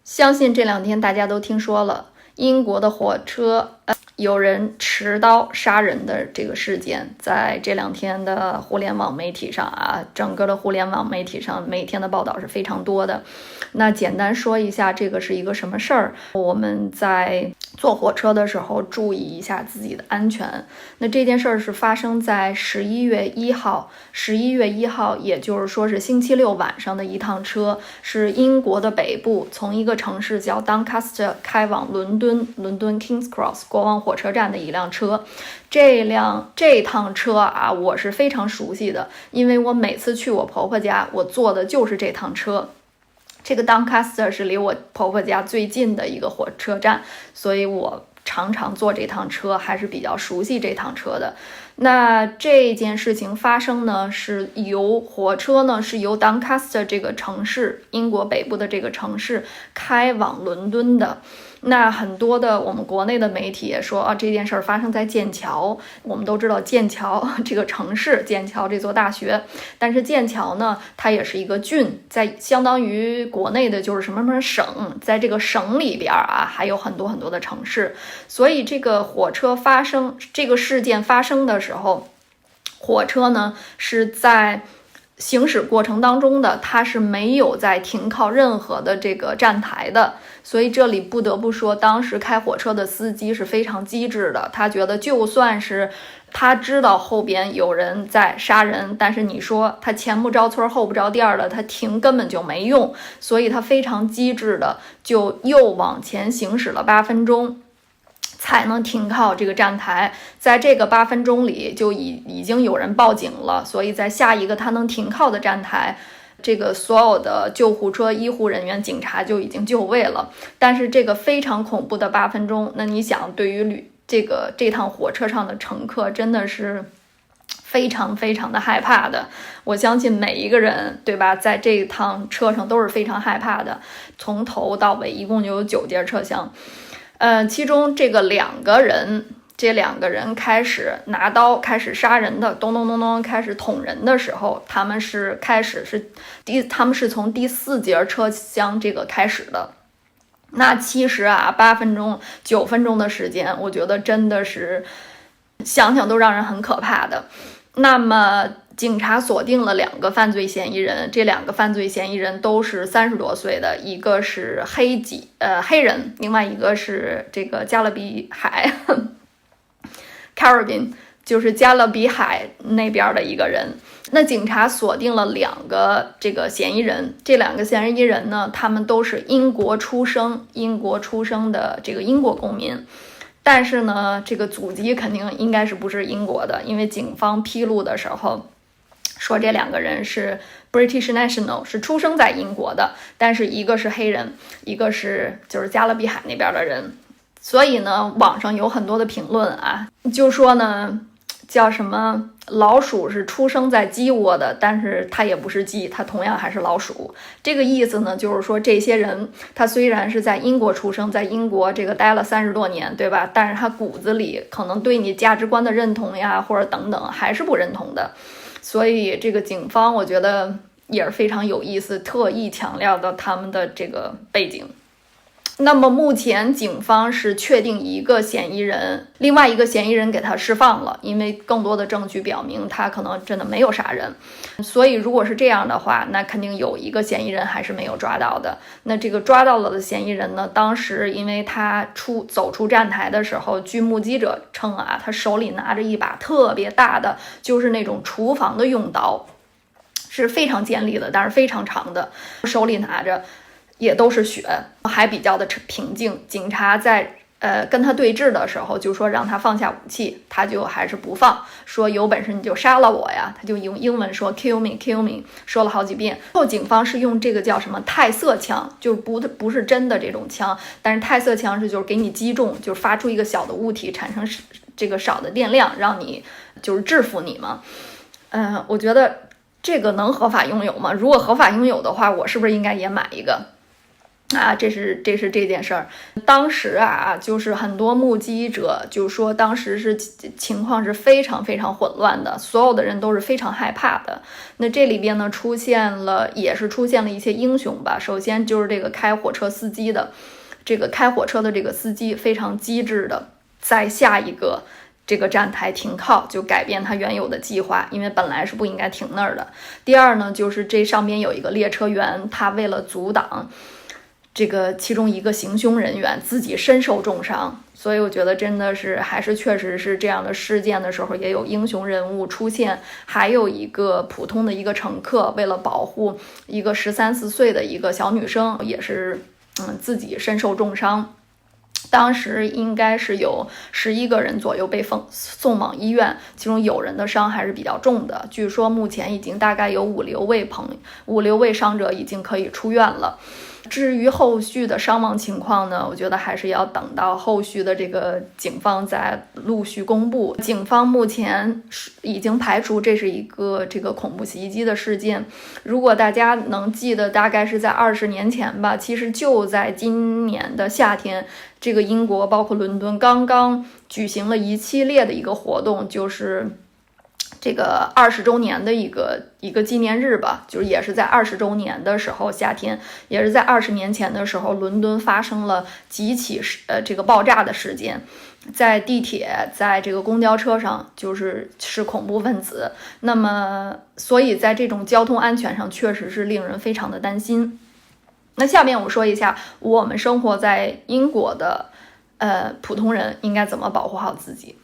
相信这2天大家都听说了英国的火车有人持刀杀人的这个事件，在这2天的互联网媒体上啊，整个的互联网媒体上每天的报道是非常多的。那简单说一下这个是一个什么事儿，我们在坐火车的时候注意一下自己的安全。那这件事儿是发生在11月1号，也就是说是星期六晚上的一趟车，是英国的北部，从一个城市叫 Doncaster 开往伦敦 King's Cross 国王火车站的一辆车。这趟车啊，我是非常熟悉的，因为我每次去我婆婆家，我坐的就是这趟车。这个 Doncaster 是离我婆婆家最近的一个火车站，所以我常常坐这趟车，还是比较熟悉这趟车的。那这件事情发生呢，是由火车呢是由 Doncaster 这个城市，英国北部的这个城市开往伦敦的。那很多的我们国内的媒体也说啊，这件事儿发生在剑桥。我们都知道剑桥这个城市，剑桥这座大学，但是剑桥呢，它也是一个郡，在相当于国内的就是什么什么省，在这个省里边啊，还有很多很多的城市。所以这个这个事件发生的时候，火车呢是在行驶过程当中的，它是没有在停靠任何的这个站台的。所以这里不得不说，当时开火车的司机是非常机智的，他觉得就算是他知道后边有人在杀人，但是你说他前不着村后不着店的，他停根本就没用，所以他非常机智的就又往前行驶了8分钟才能停靠这个站台。在这个8分钟里就已经有人报警了，所以在下一个他能停靠的站台，这个所有的救护车、医护人员、警察就已经就位了。但是这个非常恐怖的8分钟，那你想，对于这趟火车上的乘客真的是非常非常的害怕的。我相信每一个人，对吧，在这趟车上都是非常害怕的。从头到尾一共就有9节车厢，其中这两个人开始拿刀开始杀人的，咚咚咚咚开始捅人的时候，他们是从第4节车厢这个开始的。那其实啊，8分钟、9分钟的时间，我觉得真的是想想都让人很可怕的。那么警察锁定了2个犯罪嫌疑人，这2个犯罪嫌疑人都是30多岁的，一个是黑人，另外一个是这个加勒比海Caribbean， 就是加勒比海那边的一个人。那警察锁定了2个这个嫌疑人，这2个嫌疑人呢，他们都是英国出生的这个英国公民。但是呢，这个祖籍肯定应该是不是英国的，因为警方披露的时候说这2个人是 British National， 是出生在英国的，但是一个是黑人，一个是就是加勒比海那边的人。所以呢，网上有很多的评论啊，就说呢，叫什么老鼠是出生在鸡窝的，但是它也不是鸡，它同样还是老鼠。这个意思呢，就是说这些人他虽然是在英国出生，在英国这个待了30多年，对吧？但是他骨子里可能对你价值观的认同呀，或者等等还是不认同的。所以这个警方我觉得也是非常有意思，特意强调到他们的这个背景。那么目前警方是确定1个嫌疑人，另外1个嫌疑人给他释放了，因为更多的证据表明他可能真的没有杀人。所以如果是这样的话，那肯定有1个嫌疑人还是没有抓到的。那这个抓到了的嫌疑人呢，当时因为他走出站台的时候，据目击者称啊，他手里拿着一把特别大的，就是那种厨房的用刀，是非常尖利的，但是非常长的，手里拿着也都是血，还比较的平静。警察在跟他对峙的时候就说让他放下武器，他就还是不放，说有本事你就杀了我呀，他就用英文说 kill me kill me， 说了好几遍。后警方是用这个叫什么泰瑟枪，就不是真的这种枪，但是泰瑟枪是就是给你击中，就是发出一个小的物体，产生这个少的电量，让你就是制服你嘛。我觉得这个能合法拥有吗？如果合法拥有的话，我是不是应该也买一个？这是这件事儿。当时就是很多目击者就说，当时是情况是非常非常混乱的，所有的人都是非常害怕的。那这里边呢，也是出现了一些英雄吧。首先就是这个开火车司机的，这个开火车的这个司机非常机智的，在下一个这个站台停靠，就改变他原有的计划，因为本来是不应该停那儿的。第二呢，就是这上面有一个列车员，他为了阻挡这个其中一个行凶人员，自己身受重伤。所以我觉得真的是还是确实是这样的事件的时候，也有英雄人物出现，还有一个普通的一个乘客，为了保护一个13、14岁的一个小女生，也是自己身受重伤。当时应该是有11个人左右被送往医院，其中有人的伤还是比较重的。据说目前已经大概有5、6位伤者已经可以出院了。至于后续的伤亡情况呢，我觉得还是要等到后续的这个警方再陆续公布。警方目前已经排除这是一个这个恐怖袭击的事件。如果大家能记得，大概是在20年前吧，其实就在今年的夏天，这个英国包括伦敦刚刚举行了一系列的一个活动，就是这个20周年的一个纪念日吧，就是也是在20周年的时候，夏天也是在20年前的时候，伦敦发生了几起这个爆炸的事件，在地铁，在这个公交车上，是恐怖分子。那么，所以在这种交通安全上，确实是令人非常的担心。那下面我说一下，我们生活在英国的普通人应该怎么保护好自己。